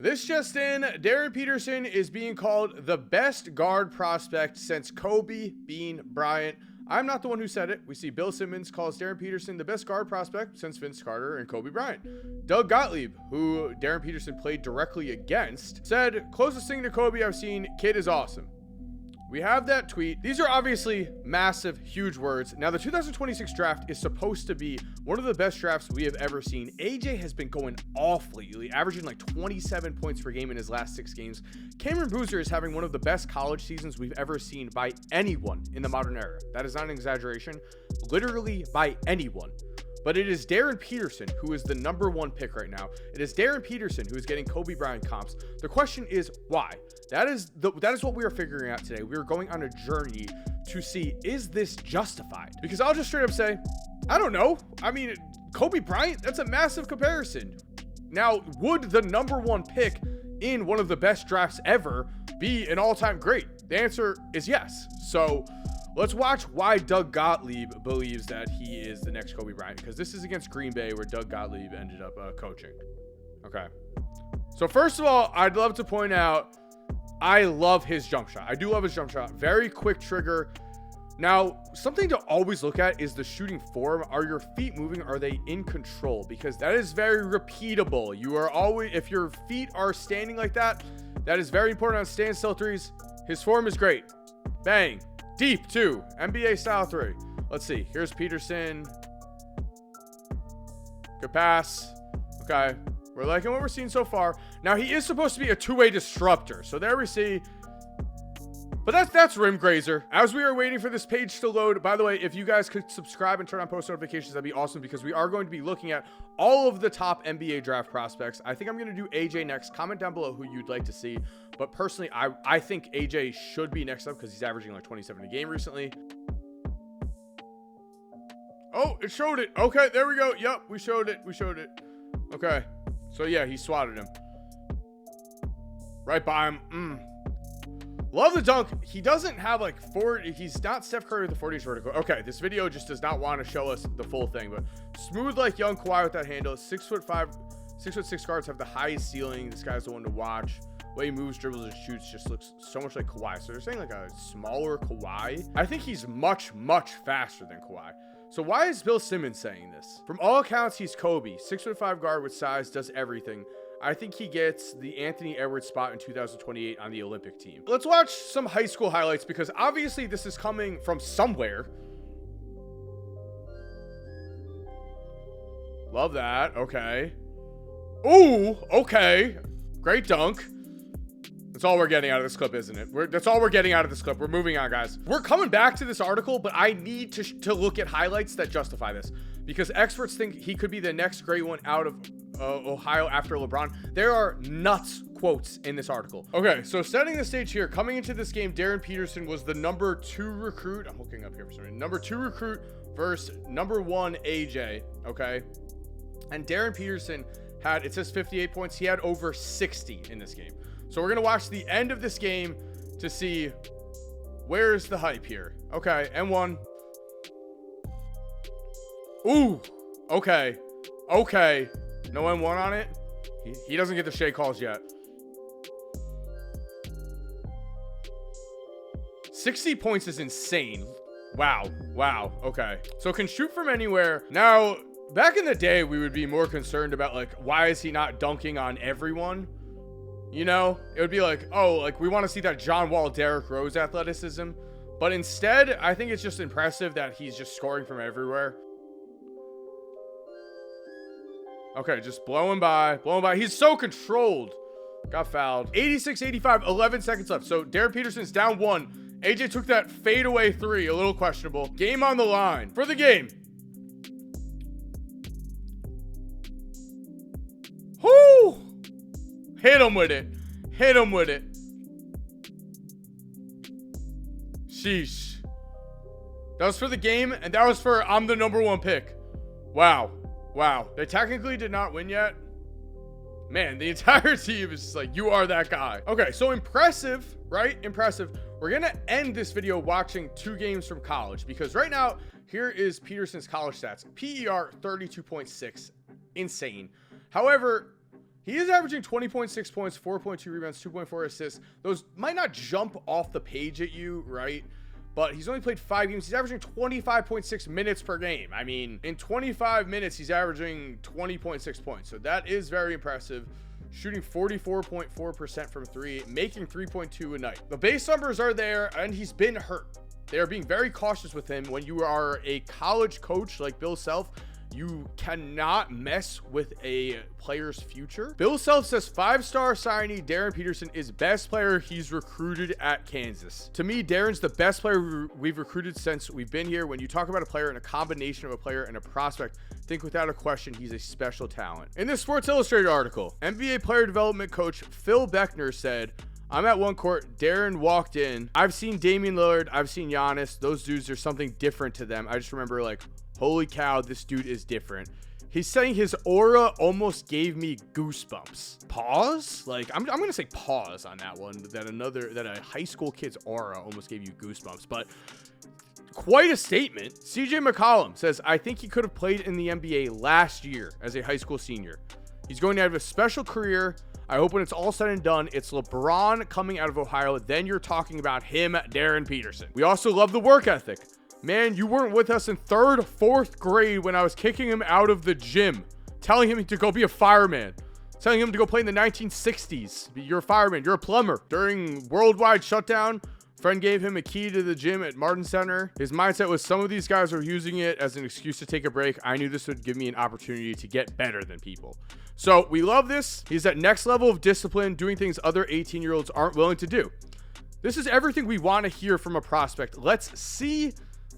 This just in, Darren Peterson is being called the best guard prospect since Kobe Bryant. I'm not the one who said it. We see Bill Simmons calls Darren Peterson the best guard prospect since Vince Carter and Kobe Bryant. Doug Gottlieb, who Darren Peterson played directly against, said, "Closest thing to Kobe I've seen, kid is awesome." We have that tweet. These are obviously massive, huge words. Now, the 2026 draft is supposed to be one of the best drafts we have ever seen. AJ has been going off lately, averaging like 27 points per game in his last 6 games. Cameron Boozer is having one of the best college seasons we've ever seen by anyone in the modern era. That is not an exaggeration. Literally by anyone. But it is Darren Peterson who is the #1 pick right now. It is Darren Peterson who is getting Kobe Bryant comps. The question is why? That is what we are figuring out today. We are going on a journey to see, is this justified? Because I'll just straight up say, I don't know. I mean, Kobe Bryant, that's a massive comparison. Now, would the #1 pick in one of the best drafts ever be an all-time great? The answer is yes. So let's watch why Doug Gottlieb believes that he is the next Kobe Bryant, because this is against Green Bay where Doug Gottlieb ended up coaching. Okay. So first of all, I'd love to point out, I love his jump shot. I do love his jump shot. Very quick trigger. Now, something to always look at is the shooting form. Are your feet moving? Are they in control? Because that is very repeatable. You are always, if your feet are standing like that, that is very important on standstill threes. His form is great. Bang. Deep too. NBA style 3. Let's see. Here's Peterson. Good pass. Okay. We're liking what we're seeing so far. Now, he is supposed to be a two-way disruptor. So there we see. But that's rim grazer. As we are waiting for this page to load, by the way, if you guys could subscribe and turn on post notifications, that'd be awesome, because we are going to be looking at all of the top NBA draft prospects. I think I'm going to do AJ next. Comment down below who you'd like to see. But personally, I think AJ should be next up because he's averaging like 27 a game recently. Oh, it showed it. Okay, there we go. Yep, we showed it. We showed it. Okay. So yeah, he swatted him. Right by him. Love the dunk. He doesn't have like 40. He's not Steph Curry with the 40s vertical. Okay, this video just does not want to show us the full thing, but smooth like young Kawhi with that handle. 6'5", 6'6" guards have the highest ceiling. This guy's the one to watch. The way he moves, dribbles, and shoots just looks so much like Kawhi. So they're saying like a smaller Kawhi. I think he's much, much faster than Kawhi. So why is Bill Simmons saying this? From all accounts, he's Kobe. 6'5" guard with size, does everything. I think he gets the Anthony Edwards spot in 2028 on the Olympic team. Let's watch some high school highlights, because obviously this is coming from somewhere. Love that. Okay. Ooh, okay. Great dunk. That's all we're getting out of this clip, isn't it? That's all we're getting out of this clip. We're moving on, guys. We're coming back to this article, but I need to look at highlights that justify this, because experts think he could be the next great one out of Ohio after LeBron. There are nuts quotes in this article. Okay, so setting the stage here, coming into this game, Darren Peterson was the #2 recruit. I'm looking up here for some reason. #2 recruit versus #1 AJ. Okay, and Darren Peterson had, it says 58 points. He had over 60 in this game. So we're gonna watch the end of this game to see where's the hype here. Okay, and 1. Ooh, okay, okay. No N1 on it. He doesn't get the shade calls yet. 60 points is insane. Wow. Wow. Okay. So can shoot from anywhere. Now, back in the day, we would be more concerned about like, why is he not dunking on everyone? You know, it would be like, oh, like we want to see that John Wall, Derrick Rose athleticism. But instead, I think it's just impressive that he's just scoring from everywhere. Okay, just blowing by. He's so controlled. Got fouled. 86-85, 11 seconds left. So Darren Peterson's down 1. AJ took that fadeaway 3, a little questionable. Game on the line for the game. Whoo! Hit him with it. Hit him with it. Sheesh. That was for the game, and that was for I'm the #1 pick. Wow. Wow. They technically did not win yet. Man, the entire team is just like, you are that guy. Okay, so impressive, right? Impressive. We're going to end this video watching 2 games from college, because right now, here is Peterson's college stats. PER 32.6. Insane. However, He is averaging 20.6 points, 4.2 rebounds, 2.4 assists. Those might not jump off the page at you, right? But he's only played 5 games. He's averaging 25.6 minutes per game. I mean, in 25 minutes, he's averaging 20.6 points. So that is very impressive. Shooting 44.4% from 3, making 3.2 a night. The base numbers are there, and he's been hurt. They are being very cautious with him. When you are a college coach like Bill Self, you cannot mess with a player's future. Bill Self says 5-star signee Darren Peterson is best player he's recruited at Kansas. To me, Darren's the best player we've recruited since we've been here. When you talk about a player and a combination of a player and a prospect, think without a question he's a special talent. In this Sports Illustrated article, NBA player development coach Phil Beckner said, I'm at one court. Darren walked in. I've seen Damian Lillard. I've seen Giannis. Those dudes, there's something different to them. I just remember, like, holy cow, this dude is different. He's saying his aura almost gave me goosebumps. Pause? Like, I'm going to say pause on that one. That a high school kid's aura almost gave you goosebumps. But quite a statement. CJ McCollum says, I think he could have played in the NBA last year as a high school senior. He's going to have a special career. I hope when it's all said and done, it's LeBron coming out of Ohio. Then you're talking about him, Darren Peterson. We also love the work ethic. Man, you weren't with us in 3rd, 4th grade when I was kicking him out of the gym, telling him to go be a fireman, telling him to go play in the 1960s. You're a fireman. You're a plumber. During worldwide shutdown, friend gave him a key to the gym at Martin Center. His mindset was some of these guys are using it as an excuse to take a break. I knew this would give me an opportunity to get better than people. So we love this. He's at next level of discipline, doing things other 18-year-olds aren't willing to do. This is everything we want to hear from a prospect. Let's see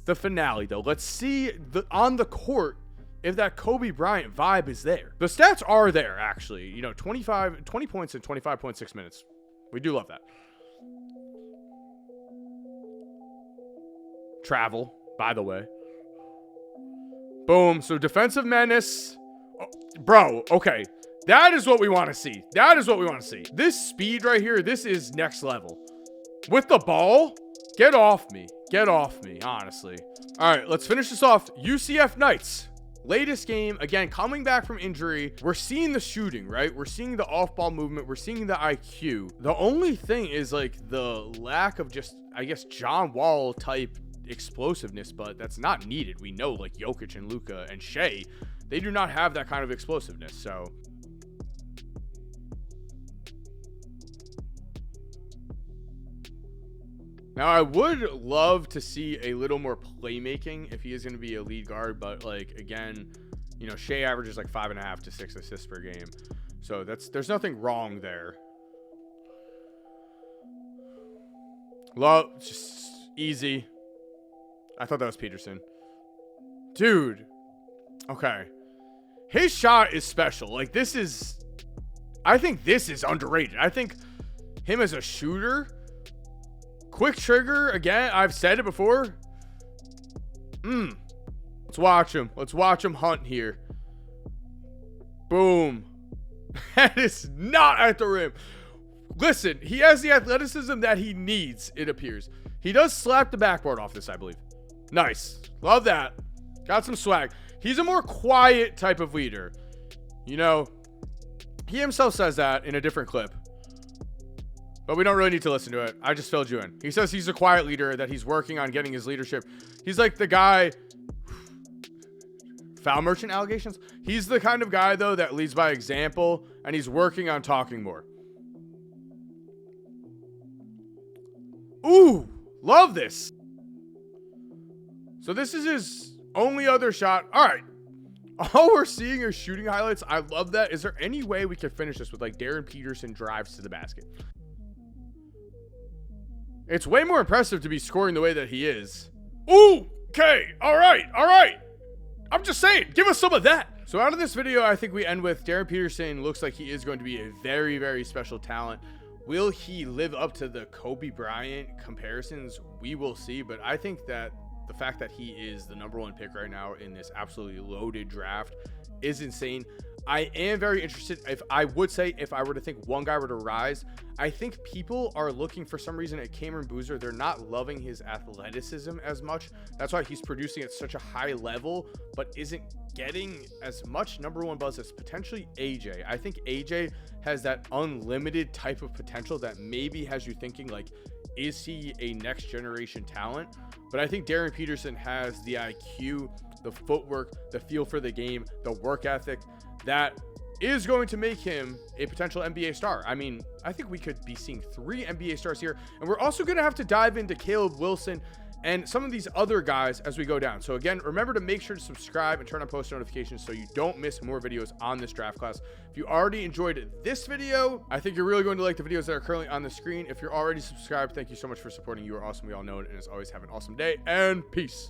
the finale, though. Let's see on the court if that Kobe Bryant vibe is there. The stats are there, actually. You know, 20 points in 25.6 minutes. We do love that. Travel, by the way. Boom. So defensive menace. Oh, bro, okay. That is what we want to see. That is what we want to see. This speed right here, this is next level. With the ball, get off me. Get off me, honestly. All right, let's finish this off. UCF Knights. Latest game, again, coming back from injury. We're seeing the shooting, right? We're seeing the off-ball movement. We're seeing the IQ. The only thing is, like, the lack of just, I guess, John Wall type explosiveness, but that's not needed. We know, like, Jokic and Luka and Shea, they do not have that kind of explosiveness, so... Now, I would love to see a little more playmaking if he is going to be a lead guard, but, like, again, you know, Shea averages like 5.5 to 6 assists per game. So there's nothing wrong there. Love, just easy. I thought that was Peterson. Dude. Okay. His shot is special. Like, I think this is underrated. I think him as a shooter... Quick trigger, again, I've said it before. Let's watch him. Let's watch him hunt here. Boom. That is not at the rim. Listen, he has the athleticism that he needs, it appears. He does slap the backboard off this, I believe. Nice. Love that. Got some swag. He's a more quiet type of leader. You know, he himself says that in a different clip. But we don't really need to listen to it. I just filled you in. He says he's a quiet leader, that he's working on getting his leadership. He's like the guy... Foul merchant allegations? He's the kind of guy, though, that leads by example, and he's working on talking more. Ooh! Love this! So this is his only other shot. All right. All we're seeing are shooting highlights. I love that. Is there any way we could finish this with, like, Darren Peterson drives to the basket? It's way more impressive to be scoring the way that he is. Ooh, okay, all right. I'm just saying, give us some of that. So out of this video, I think we end with Darren Peterson looks like he is going to be a very, very special talent. Will he live up to the Kobe Bryant comparisons? We will see, but I think that the fact that he is the #1 pick right now in this absolutely loaded draft is insane. I am very interested. If I were to think one guy were to rise, I think people are looking for some reason at Cameron Boozer. They're not loving his athleticism as much. That's why he's producing at such a high level, but isn't getting as much number one buzz as potentially AJ. I think AJ has that unlimited type of potential that maybe has you thinking like, is he a next generation talent? But I think Darren Peterson has the IQ, the footwork, the feel for the game, the work ethic that is going to make him a potential NBA star. I mean, I think we could be seeing 3 NBA stars here. And we're also going to have to dive into Caleb Wilson and some of these other guys as we go down. So again, remember to make sure to subscribe and turn on post notifications so you don't miss more videos on this draft class. If you already enjoyed this video, I think you're really going to like the videos that are currently on the screen. If you're already subscribed, thank you so much for supporting. You are awesome. We all know it. And as always, have an awesome day and peace.